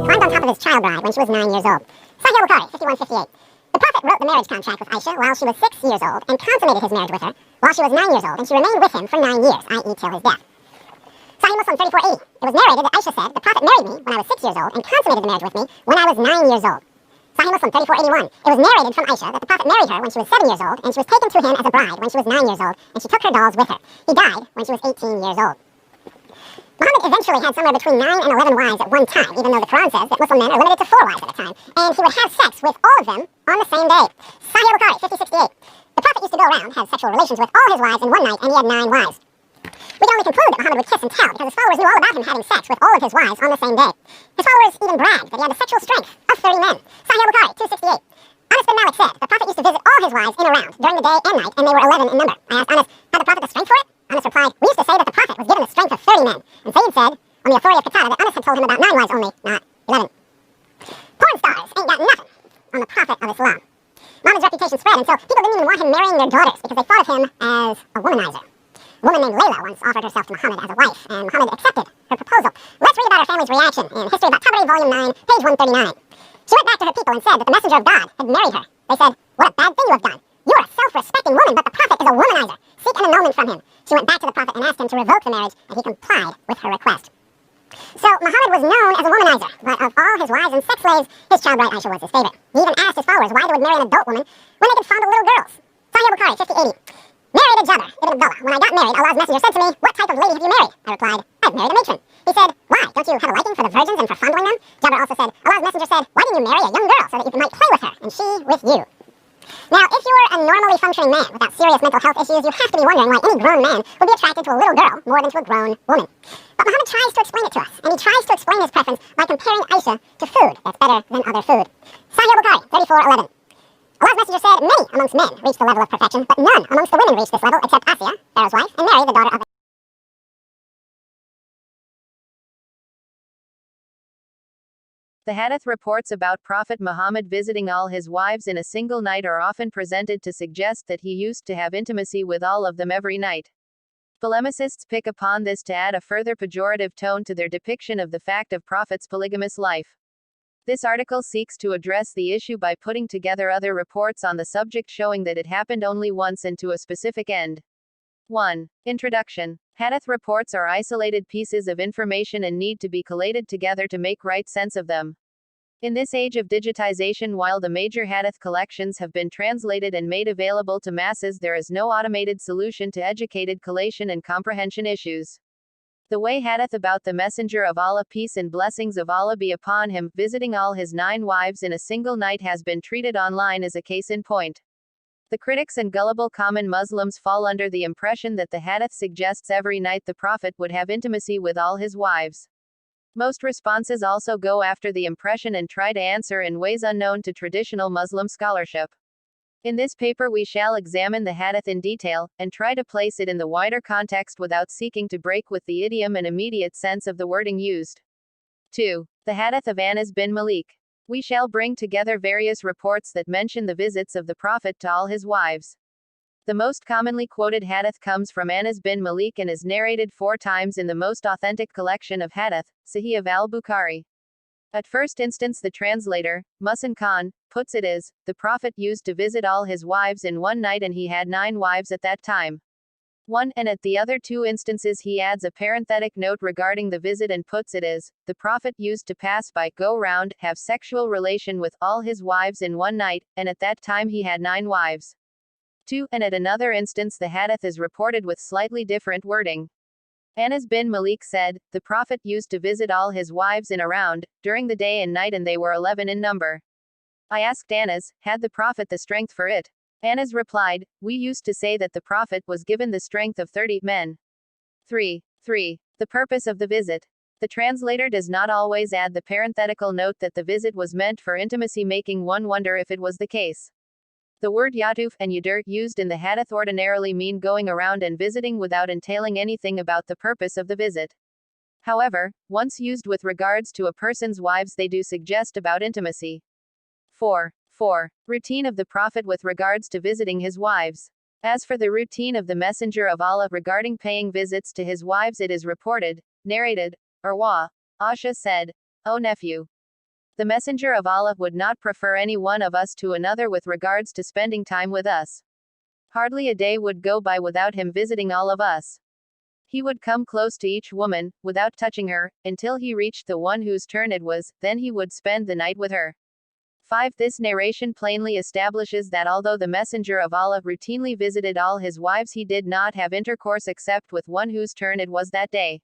Climbed on top of his child bride when she was 9 years old. Sahih Bukhari, 5158. The Prophet wrote the marriage contract with Aisha while she was 6 years old and consummated his marriage with her while she was 9 years old, and she remained with him for 9 years, i.e. till his death. Sahih Muslim 3480. It was narrated that Aisha said, the Prophet married me when I was 6 years old and consummated the marriage with me when I was 9 years old. Sahih Muslim 3481. It was narrated from Aisha that the Prophet married her when she was 7 years old, and she was taken to him as a bride when she was 9 years old, and she took her dolls with her. He died when she was 18 years old. Muhammad eventually had somewhere between 9 and 11 wives at one time, even though the Quran says that Muslim men are limited to 4 wives at a time, and he would have sex with all of them on the same day. Sahih Bukhari 5068. The Prophet used to go around, have sexual relations with all his wives in one night, and he had 9 wives. We can only conclude that Muhammad would kiss and tell because his followers knew all about him having sex with all of his wives on the same day. His followers even bragged that he had the sexual strength of 30 men. Sahih Bukhari 268. Anas bin Malik said, the Prophet used to visit all his wives in a round during the day and night, and they were 11 in number. I asked Anas, had the Prophet the strength for it? Anas replied, we used to say that the Prophet was given the strength of 30 men. And Sayyid said, on the authority of Qatada, that Anas had told him about 9 wives only, not 11. Porn stars ain't got nothing on the Prophet of Islam. Muhammad's reputation spread until people didn't even want him marrying their daughters because they thought of him as a womanizer. A woman named Layla once offered herself to Muhammad as a wife, and Muhammad accepted her proposal. Let's read about her family's reaction in History of Tabari, Volume 9, page 139. She went back to her people and said that the messenger of God had married her. They said, what a bad thing you have done. You are a self-respecting woman, but the Prophet is a womanizer. Seek an annulment from him. She went back to the Prophet and asked him to revoke the marriage, and he complied with her request. So, Muhammad was known as a womanizer, but of all his wives and sex slaves, his child bride Aisha was his favorite. He even asked his followers why they would marry an adult woman when they could fondle little girls. Sahih Bukhari 5080. Narrated Jabir ibn Abdullah, when I got married, Allah's messenger said to me, what type of lady have you married? I replied, I've married a matron. He said, why? Don't you have a liking for the virgins and for fondling them? Jabir also said, Allah's messenger said, why didn't you marry a young girl so that you might play with her, and she with you? Now, if you were a normally functioning man without serious mental health issues, you have to be wondering why any grown man would be attracted to a little girl more than to a grown woman. But Muhammad tries to explain it to us, and he tries to explain his preference by comparing Aisha to food that's better than other food. Sahih Bukhari 3411. Allah's messenger said, many amongst men reached the level of perfection, but none amongst the women reached this level except Asiya, Pharaoh's wife, and Mary, the daughter of The hadith reports about Prophet Muhammad visiting all his wives in a single night are often presented to suggest that he used to have intimacy with all of them every night. Polemicists pick upon this to add a further pejorative tone to their depiction of the fact of Prophet's polygamous life. This article seeks to address the issue by putting together other reports on the subject showing that it happened only once and to a specific end. 1. Introduction. Hadith reports are isolated pieces of information and need to be collated together to make right sense of them. In this age of digitization, while the major hadith collections have been translated and made available to masses, there is no automated solution to educated collation and comprehension issues. The way hadith about the Messenger of Allah, peace and blessings of Allah be upon him, visiting all his 9 wives in a single night has been treated online as a case in point. The critics and gullible common Muslims fall under the impression that the hadith suggests every night the Prophet would have intimacy with all his wives. Most responses also go after the impression and try to answer in ways unknown to traditional Muslim scholarship. In this paper we shall examine the hadith in detail, and try to place it in the wider context without seeking to break with the idiom and immediate sense of the wording used. 2. The hadith of Anas bin Malik. We shall bring together various reports that mention the visits of the Prophet to all his wives. The most commonly quoted hadith comes from Anas bin Malik and is narrated 4 times in the most authentic collection of hadith, Sahih of al-Bukhari. At first instance the translator, Muhsin Khan, puts it as, the Prophet used to visit all his wives in one night and he had 9 wives at that time. 1. And at the other 2 instances he adds a parenthetic note regarding the visit and puts it as, the Prophet used to pass by, go round, have sexual relation with all his wives in one night, and at that time he had 9 wives. 2. And at another instance the hadith is reported with slightly different wording. Anas bin Malik said, the Prophet used to visit all his wives in a round, during the day and night, and they were 11 in number. I asked Anas, had the Prophet the strength for it? Anas replied, we used to say that the Prophet was given the strength of 30 men. 3. The purpose of the visit. The translator does not always add the parenthetical note that the visit was meant for intimacy, making one wonder if it was the case. The word yatuf and yadur used in the hadith ordinarily mean going around and visiting without entailing anything about the purpose of the visit. However, once used with regards to a person's wives, they do suggest about intimacy. 4. Routine of the Prophet with regards to visiting his wives. As for the routine of the Messenger of Allah regarding paying visits to his wives, it is reported, narrated, Urwa, Aisha said, O nephew, the Messenger of Allah would not prefer any one of us to another with regards to spending time with us. Hardly a day would go by without him visiting all of us. He would come close to each woman, without touching her, until he reached the one whose turn it was, then he would spend the night with her. 5. This narration plainly establishes that although the Messenger of Allah routinely visited all his wives, he did not have intercourse except with one whose turn it was that day.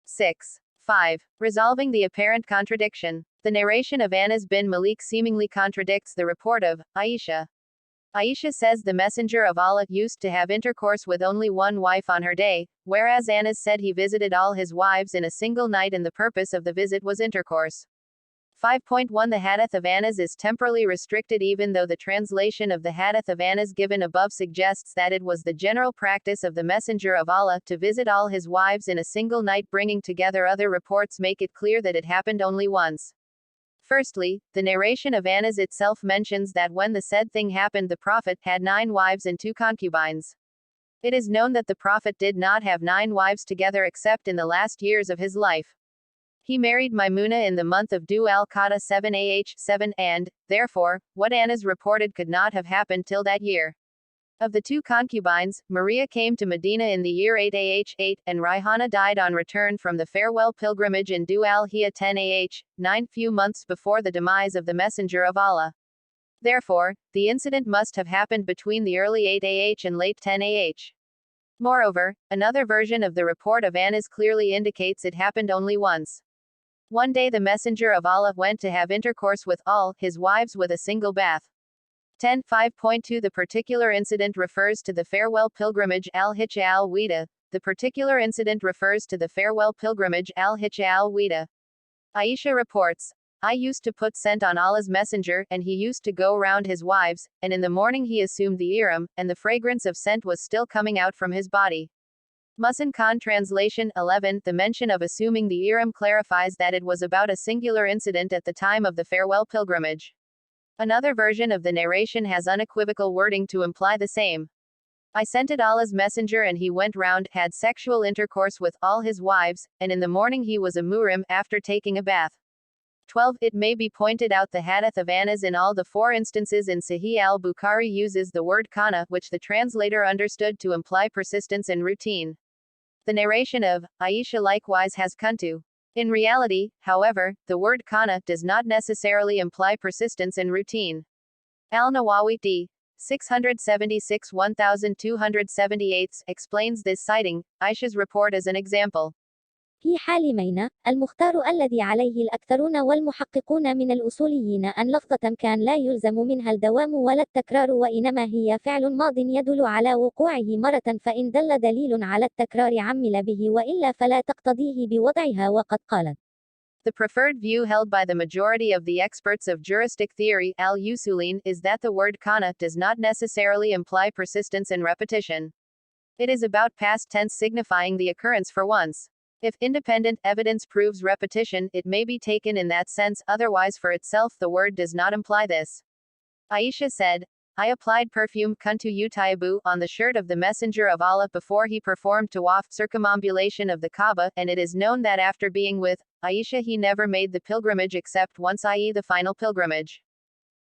6. 5. Resolving the apparent contradiction. The narration of Anas bin Malik seemingly contradicts the report of Aisha. Aisha says the Messenger of Allah used to have intercourse with only one wife on her day, whereas Anas said he visited all his wives in a single night and the purpose of the visit was intercourse. 5.1 The hadith of Anas is temporally restricted, even though the translation of the hadith of Anas given above suggests that it was the general practice of the Messenger of Allah to visit all his wives in a single night. Bringing together other reports make it clear that it happened only once. Firstly, the narration of Anas itself mentions that when the said thing happened, the Prophet had 9 wives and 2 concubines. It is known that the Prophet did not have 9 wives together except in the last years of his life. He married Maimuna in the month of Dhu al-Qa'dah 7 and, therefore, what Anas reported could not have happened till that year. Of the 2 concubines, Maria came to Medina in the year 8 and Raihana died on return from the farewell pilgrimage in Dhu al-Hijjah 10 few months before the demise of the Messenger of Allah. Therefore, the incident must have happened between the early 8 and late 10. Moreover, another version of the report of Anas clearly indicates it happened only once. One day the Messenger of Allah went to have intercourse with all his wives with a single bath. 10.5.2 The particular incident refers to the farewell pilgrimage al-Hijjah al-Wida. The particular incident refers to the farewell pilgrimage al-Hijjah al-Wida. Aisha reports, I used to put scent on Allah's messenger, and he used to go round his wives, and in the morning he assumed the ihram, and the fragrance of scent was still coming out from his body. Musan Khan translation 11 The mention of assuming the ihram clarifies that it was about a singular incident at the time of the farewell pilgrimage. Another version of the narration has unequivocal wording to imply the same. I scented Allah's messenger and he went round, had sexual intercourse with all his wives, and in the morning he was a muhrim after taking a bath. 12 It may be pointed out the hadith of Anas in all the 4 instances in Sahih al-Bukhari uses the word kana, which the translator understood to imply persistence and routine. The narration of Aisha likewise has kuntu. In reality, however, the word kana does not necessarily imply persistence and routine. Al-Nawawi d. 676 1278 explains this, citing Aisha's report as an example. في حال مينة، المختار الذي عليه الأكثرون والمحققون من الأصوليين أن لفظة كان لا يلزم منها الدوام ولا التكرار، وإنما هي فعل ماض يدل على وقوعه مرة، فإن دل دليل على التكرار عمل به، وإلا فلا تقتضيه بوضعها. وقد قالت The preferred view held by the majority of the experts of juristic theory, al-Usulin, is that the word kana does not necessarily imply persistence and repetition. It is about past tense signifying the occurrence for once. If independent evidence proves repetition, it may be taken in that sense, otherwise for itself the word does not imply this. Aisha said, I applied perfume kuntu utayabu on the shirt of the Messenger of Allah before he performed tawaf, circumambulation of the Kaaba, and it is known that after being with Aisha he never made the pilgrimage except once, i.e. the final pilgrimage.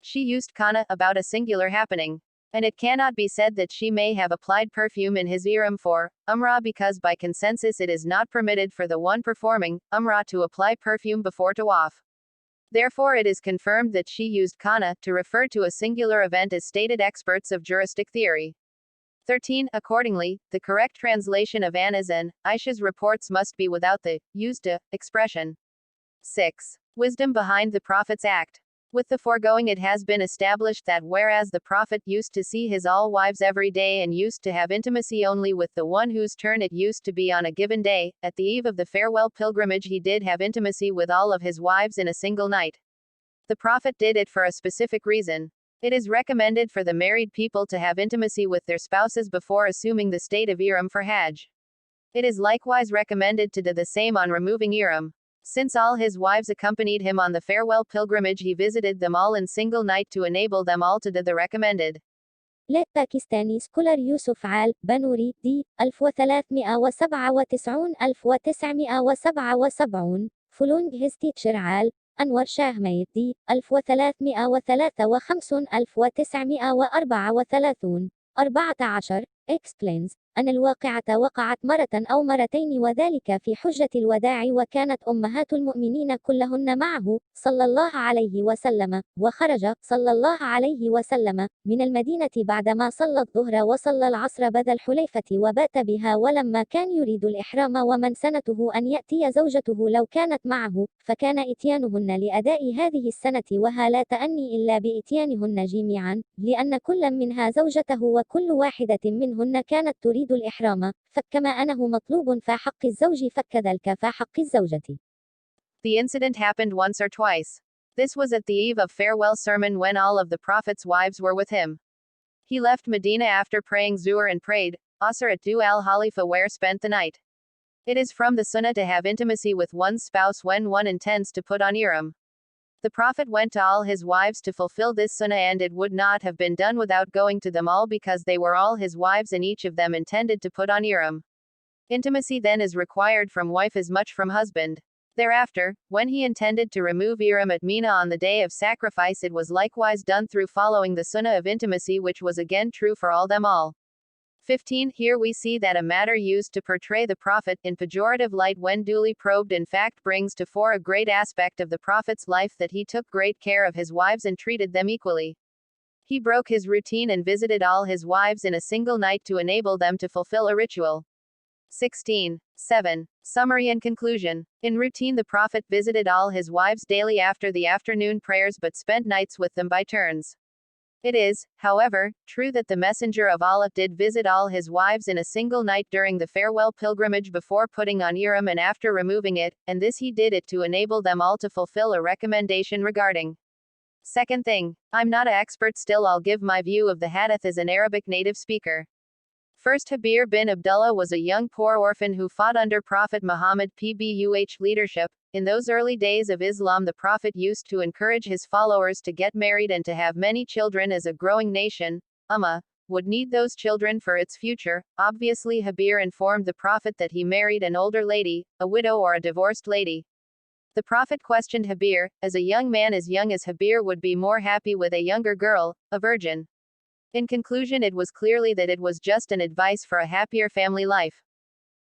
She used kana about a singular happening. And it cannot be said that she may have applied perfume in his ihram for Umrah, because by consensus it is not permitted for the one performing Umrah to apply perfume before tawaf. Therefore it is confirmed that she used kana to refer to a singular event as stated experts of juristic theory. 13. Accordingly, the correct translation of Anas and Aisha's reports must be without the used expression. 6. Wisdom behind the Prophet's act. With the foregoing it has been established that whereas the Prophet used to see his all wives every day and used to have intimacy only with the one whose turn it used to be on a given day, at the eve of the farewell pilgrimage he did have intimacy with all of his wives in a single night. The Prophet did it for a specific reason. It is recommended for the married people to have intimacy with their spouses before assuming the state of ihram for Hajj. It is likewise recommended to do the same on removing ihram. Since all his wives accompanied him on the farewell pilgrimage, he visited them all in single night to enable them all to do the recommended. ليت باكستاني سكولر يوسف عال بنوري دي 1397 1977 فلونج هيز تيتشر عال أنور شاه ميت دي 1353 1934 14 explains أن الواقعة وقعت مرة أو مرتين وذلك في حجة الوداع وكانت أمهات المؤمنين كلهن معه صلى الله عليه وسلم وخرج صلى الله عليه وسلم من المدينة بعدما صلى الظهر وصلى العصر بذا الحليفة وبات بها ولما كان يريد الإحرام ومن سنته أن يأتي زوجته لو كانت معه فكان إتيانهن لأداء هذه السنة وها لا تأني إلا بإتيانهن جميعا لأن كل منها زوجته وكل واحدة منهن كانت تريد الإحرام فكما أنه مطلوب فحق الزوج فكذلك فحق الزوجة. The incident happened once or twice. This was at the eve of farewell sermon when all of the Prophet's wives were with him. He left Medina after praying Zuhr and prayed Asr at Du al-Khalifa where spent the night. It is from the sunnah to have intimacy with one's spouse when one intends to put on ihram. The Prophet went to all his wives to fulfill this sunnah and it would not have been done without going to them all because they were all his wives and each of them intended to put on ihram. Intimacy then is required from wife as much from husband. Thereafter, when he intended to remove ihram at Mina on the day of sacrifice it was likewise done through following the sunnah of intimacy which was again true for all them all. 15. Here we see that a matter used to portray the Prophet in pejorative light when duly probed in fact brings to fore a great aspect of the Prophet's life that he took great care of his wives and treated them equally. He broke his routine and visited all his wives in a single night to enable them to fulfill a ritual. 16. 7. Summary and conclusion. In routine the Prophet visited all his wives daily after the afternoon prayers but spent nights with them by turns. It is, however, true that the Messenger of Allah did visit all his wives in a single night during the farewell pilgrimage before putting on ihram and after removing it, and this he did it to enable them all to fulfill a recommendation regarding. Second thing, I'm not an expert still I'll give my view of the hadith as an Arabic native speaker. First Habir bin Abdullah was a young poor orphan who fought under Prophet Muhammad PBUH leadership. In those early days of Islam the Prophet used to encourage his followers to get married and to have many children as a growing nation, Ummah, would need those children for its future. Obviously Habir informed the Prophet that he married an older lady, a widow or a divorced lady. The Prophet questioned Habir, as a young man as young as Habir would be more happy with a younger girl, a virgin. In conclusion it was clearly that it was just an advice for a happier family life.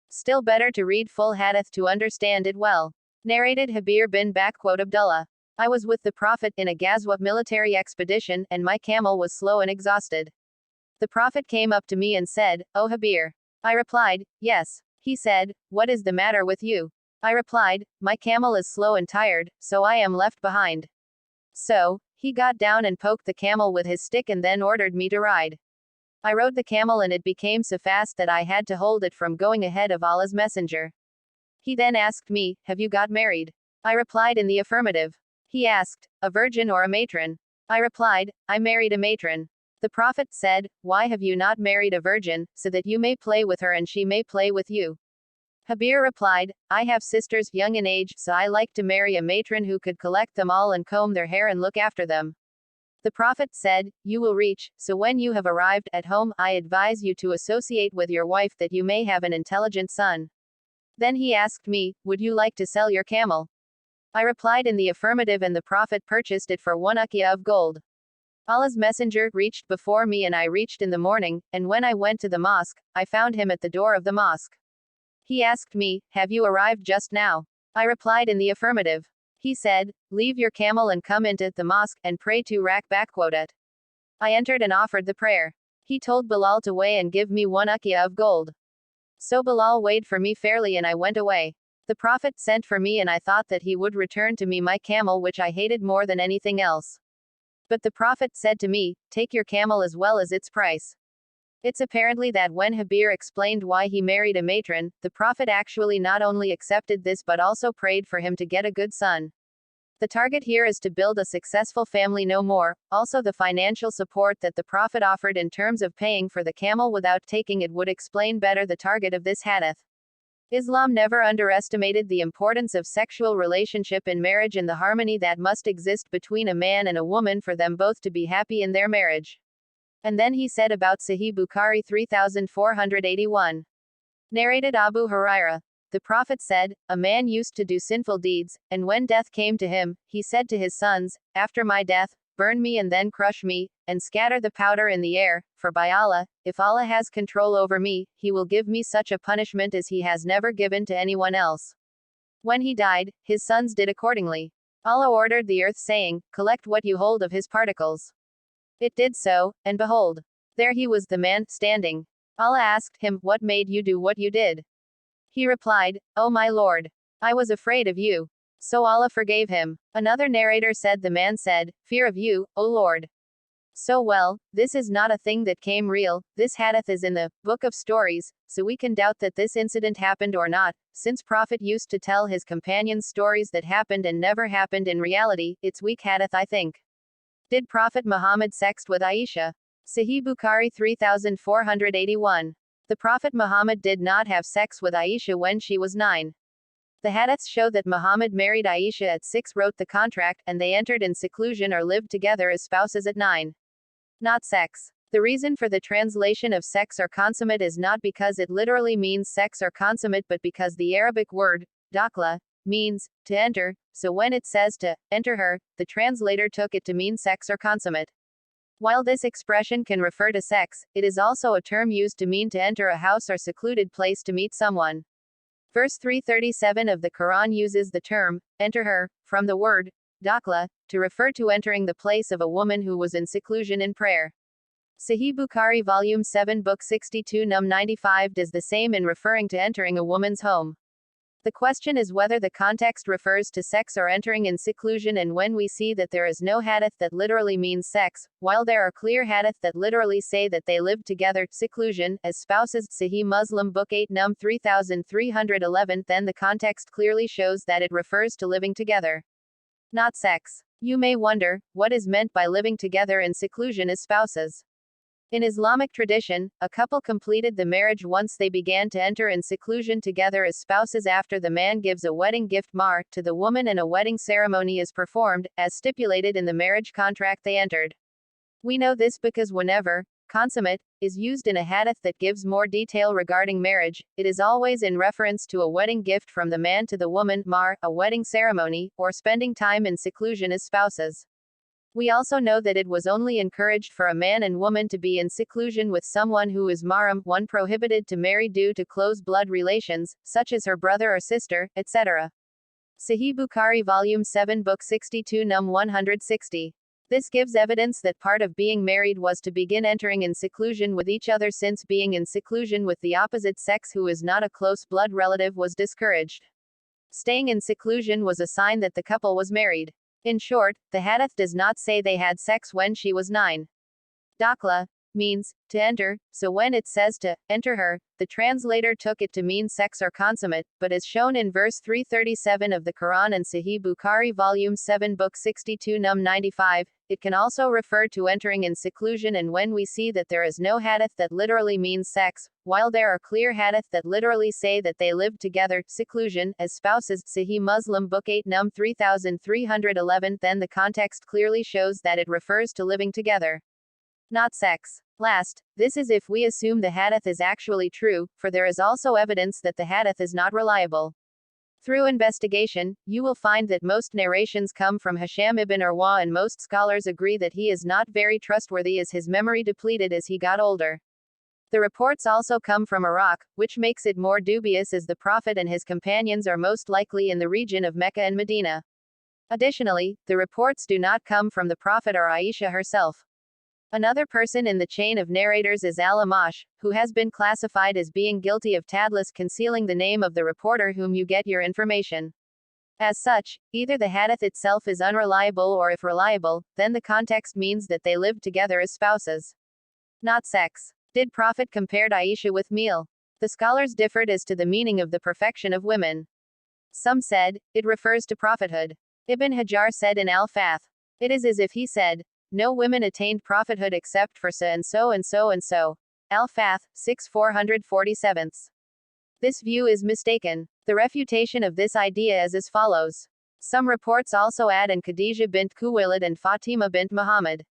Still better to read full hadith to understand it well. Narrated Habir bin Abdullah. I was with the Prophet in a Ghazwa military expedition, and my camel was slow and exhausted. The Prophet came up to me and said, "O Habir." I replied, "Yes." He said, "What is the matter with you?" I replied, "My camel is slow and tired, so I am left behind." So, he got down and poked the camel with his stick and then ordered me to ride. I rode the camel and it became so fast that I had to hold it from going ahead of Allah's messenger. He then asked me, "Have you got married?" I replied in the affirmative. He asked, "A virgin or a matron?" I replied, "I married a matron." The Prophet said, "Why have you not married a virgin, so that you may play with her and she may play with you?" Habir replied, "I have sisters young in age, so I like to marry a matron who could collect them all and comb their hair and look after them." The Prophet said, "You will reach, so when you have arrived at home, I advise you to associate with your wife that you may have an intelligent son." Then he asked me, "Would you like to sell your camel?" I replied in the affirmative and the Prophet purchased it for 1 uqiyah of gold. Allah's messenger reached before me and I reached in the morning, and when I went to the mosque, I found him at the door of the mosque. He asked me, "Have you arrived just now?" I replied in the affirmative. He said, "Leave your camel and come into the mosque, and pray 2 rak'at." I entered and offered the prayer. He told Bilal to weigh and give me 1 uqiyah of gold. So Bilal weighed for me fairly and I went away. The Prophet sent for me and I thought that he would return to me my camel which I hated more than anything else. But the Prophet said to me, "Take your camel as well as its price." It's apparently that when Habir explained why he married a matron, the Prophet actually not only accepted this but also prayed for him to get a good son. The target here is to build a successful family no more. Also the financial support that the Prophet offered in terms of paying for the camel without taking it would explain better the target of this hadith. Islam never underestimated the importance of sexual relationship in marriage and the harmony that must exist between a man and a woman for them both to be happy in their marriage. And then he said about Sahih Bukhari 3481. Narrated Abu Hurairah. The Prophet said, a man used to do sinful deeds, and when death came to him, he said to his sons, after my death, burn me and then crush me, and scatter the powder in the air, for by Allah, if Allah has control over me, he will give me such a punishment as he has never given to anyone else. When he died, his sons did accordingly. Allah ordered the earth saying, collect what you hold of his particles. It did so, and behold, there he was the man, standing. Allah asked him, what made you do what you did? He replied, O my Lord, I was afraid of you. So Allah forgave him. Another narrator said the man said, fear of you, O Lord. So well, this is not a thing that came real, this hadith is in the book of stories, so we can doubt that this incident happened or not, since Prophet used to tell his companions stories that happened and never happened in reality, it's weak hadith I think. Did Prophet Muhammad sext with Aisha? Sahih Bukhari 3481. The Prophet Muhammad did not have sex with Aisha when she was 9. The hadiths show that Muhammad married Aisha at 6, wrote the contract, and they entered in seclusion or lived together as spouses at 9. Not sex. The reason for the translation of sex or consummate is not because it literally means sex or consummate but because the Arabic word, dakhla, means to enter, so when it says to enter her, the translator took it to mean sex or consummate. While this expression can refer to sex, it is also a term used to mean to enter a house or secluded place to meet someone. Verse 337 of the Quran uses the term, enter her, from the word, dakhla, to refer to entering the place of a woman who was in seclusion in prayer. Sahih Bukhari Volume 7 Book 62 Num 95 does the same in referring to entering a woman's home. The question is whether the context refers to sex or entering in seclusion, and when we see that there is no hadith that literally means sex, while there are clear hadith that literally say that they lived together, seclusion, as spouses, Sahih Muslim Book 8 Num 3311, then the context clearly shows that it refers to living together, not sex. You may wonder, what is meant by living together in seclusion as spouses? In Islamic tradition, a couple completed the marriage once they began to enter in seclusion together as spouses after the man gives a wedding gift mahr to the woman and a wedding ceremony is performed, as stipulated in the marriage contract they entered. We know this because whenever consummate is used in a hadith that gives more detail regarding marriage, it is always in reference to a wedding gift from the man to the woman, mahr, a wedding ceremony, or spending time in seclusion as spouses. We also know that it was only encouraged for a man and woman to be in seclusion with someone who is mahram, one prohibited to marry due to close blood relations, such as her brother or sister, etc. Sahih Bukhari Volume 7 Book 62 Num 160. This gives evidence that part of being married was to begin entering in seclusion with each other, since being in seclusion with the opposite sex who is not a close blood relative was discouraged. Staying in seclusion was a sign that the couple was married. In short, the hadith does not say they had sex when she was 9. Dakhla means to enter, so when it says to enter her, the translator took it to mean sex or consummate, but as shown in verse 337 of the Quran and Sahih Bukhari Volume 7 Book 62 Num 95, it can also refer to entering in seclusion, and when we see that there is no hadith that literally means sex, while there are clear hadith that literally say that they lived together, seclusion, as spouses, Sahih Muslim Book 8 Num 3311, then the context clearly shows that it refers to living together, not sex. Last, this is if we assume the hadith is actually true, for there is also evidence that the hadith is not reliable. Through investigation, you will find that most narrations come from Hisham ibn Urwa, and most scholars agree that he is not very trustworthy as his memory depleted as he got older. The reports also come from Iraq, which makes it more dubious as the Prophet and his companions are most likely in the region of Mecca and Medina. Additionally, the reports do not come from the Prophet or Aisha herself. Another person in the chain of narrators is Al-Amash, who has been classified as being guilty of tadlis, concealing the name of the reporter whom you get your information. As such, either the hadith itself is unreliable, or if reliable, then the context means that they lived together as spouses, not sex. Did Prophet compared Aisha with meal? The scholars differed as to the meaning of the perfection of women. Some said, it refers to prophethood. Ibn Hajar said in Al-Fath, it is as if he said, no women attained prophethood except for so and so and so and so. Al-Fath, 6 447. This view is mistaken. The refutation of this idea is as follows. Some reports also add and Khadija bint Khuwailid and Fatima bint Muhammad.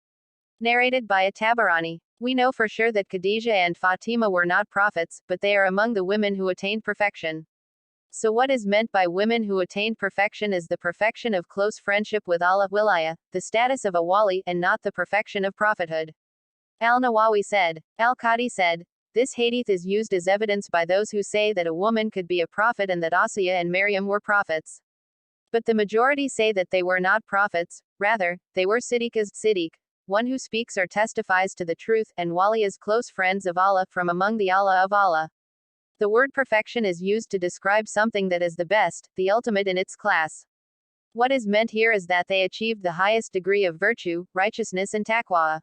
Narrated by At-Tabarani. We know for sure that Khadijah and Fatima were not prophets, but they are among the women who attained perfection. So what is meant by women who attained perfection is the perfection of close friendship with Allah, wilaya, the status of a wali, and not the perfection of prophethood. Al-Nawawi said. Al-Qadi said, this hadith is used as evidence by those who say that a woman could be a prophet and that Asiya and Maryam were prophets. But the majority say that they were not prophets, rather, they were siddiqas, siddiq, one who speaks or testifies to the truth, and wali is close friends of Allah from among the Allah of Allah. The word perfection is used to describe something that is the best, the ultimate in its class. What is meant here is that they achieved the highest degree of virtue, righteousness and taqwa.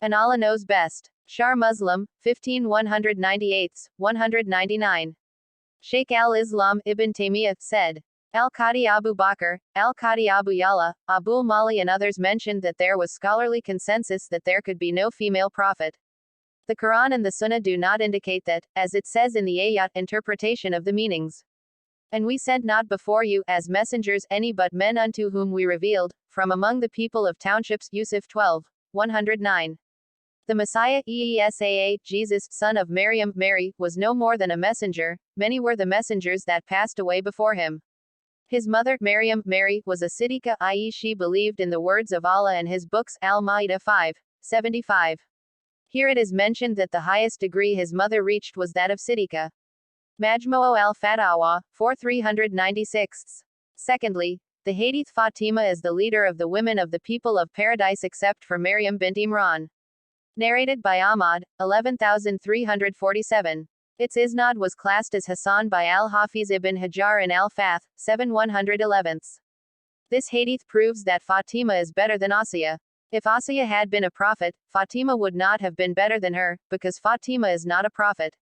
And Allah knows best. Shar Muslim, 15/198, 199. Shaykh al-Islam Ibn Taymiyyah said. Al-Qadi Abu Bakr, Al-Qadi Abu Yala, Abul Mali and others mentioned that there was scholarly consensus that there could be no female prophet. The Quran and the Sunnah do not indicate that, as it says in the ayat interpretation of the meanings. And we sent not before you, as messengers, any but men unto whom we revealed, from among the people of townships. Yusuf 12, 109. The Messiah, Esaa, Jesus, son of Maryam, Mary, was no more than a messenger, many were the messengers that passed away before him. His mother, Maryam, Mary, was a Siddiqa, i.e. she believed in the words of Allah and his books. Al-Ma'idah 5, 75. Here it is mentioned that the highest degree his mother reached was that of Siddiqa. Majmu'u al-Fatawa, 4396. Secondly, the hadith Fatima is the leader of the women of the people of paradise except for Maryam bint Imran. Narrated by Ahmad, 11347. Its isnad was classed as Hasan by al-Hafiz ibn Hajar in al-Fath, 7/111. This hadith proves that Fatima is better than Asiya. If Asiya had been a prophet, Fatima would not have been better than her, because Fatima is not a prophet.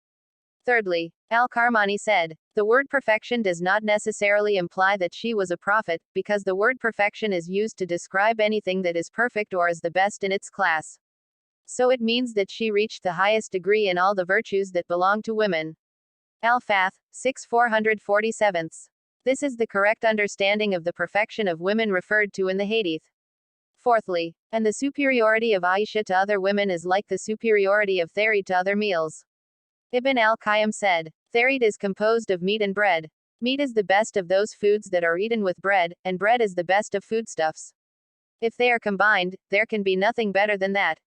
Thirdly, Al-Karmani said, the word perfection does not necessarily imply that she was a prophet, because the word perfection is used to describe anything that is perfect or is the best in its class. So it means that she reached the highest degree in all the virtues that belong to women. Al-Fath, 6/447. This is the correct understanding of the perfection of women referred to in the hadith. Fourthly, and the superiority of Aisha to other women is like the superiority of tharid to other meals. Ibn al-Qayyim said, tharid is composed of meat and bread. Meat is the best of those foods that are eaten with bread, and bread is the best of foodstuffs. If they are combined, there can be nothing better than that.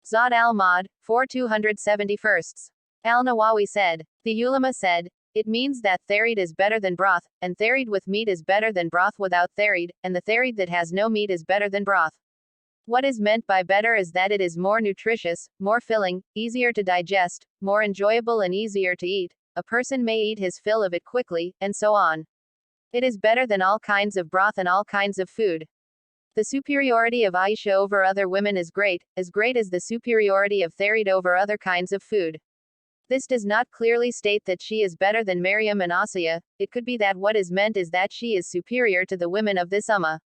Zad al-Ma'ad, 4/271. Al-Nawawi said, the ulama said, it means that tharid is better than broth, and tharid with meat is better than broth without tharid, and the tharid that has no meat is better than broth. What is meant by better is that it is more nutritious, more filling, easier to digest, more enjoyable and easier to eat. A person may eat his fill of it quickly, and so on. It is better than all kinds of broth and all kinds of food. The superiority of Aisha over other women is great as the superiority of tharid over other kinds of food. This does not clearly state that she is better than Maryam and Asiya, it could be that what is meant is that she is superior to the women of this ummah.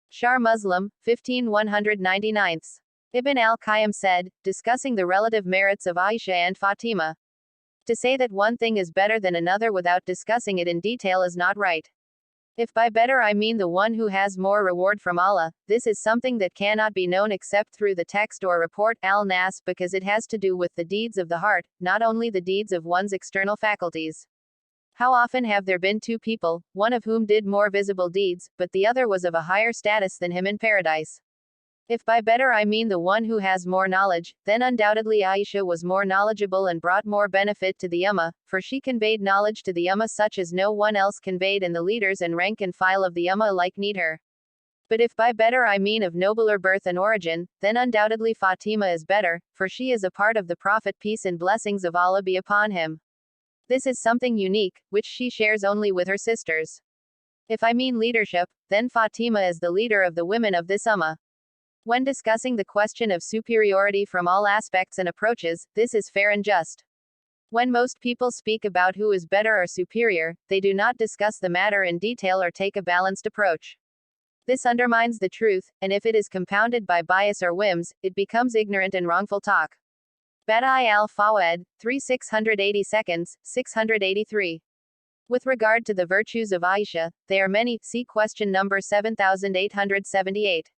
Shar Muslim, 15/199. Ibn al-Qayyim said, discussing the relative merits of Aisha and Fatima. To say that one thing is better than another without discussing it in detail is not right. If by better I mean the one who has more reward from Allah, this is something that cannot be known except through the text or report al-Nas because it has to do with the deeds of the heart, not only the deeds of one's external faculties. How often have there been two people, one of whom did more visible deeds, but the other was of a higher status than him in paradise? If by better I mean the one who has more knowledge, then undoubtedly Aisha was more knowledgeable and brought more benefit to the ummah, for she conveyed knowledge to the ummah such as no one else conveyed, and the leaders and rank and file of the ummah alike need her. But if by better I mean of nobler birth and origin, then undoubtedly Fatima is better, for she is a part of the Prophet, peace and blessings of Allah be upon him. This is something unique, which she shares only with her sisters. If I mean leadership, then Fatima is the leader of the women of this ummah. When discussing the question of superiority from all aspects and approaches, this is fair and just. When most people speak about who is better or superior, they do not discuss the matter in detail or take a balanced approach. This undermines the truth, and if it is compounded by bias or whims, it becomes ignorant and wrongful talk. Bada'i al-Fawaid, 3/680, 683. With regard to the virtues of Aisha, they are many, see question number 7878.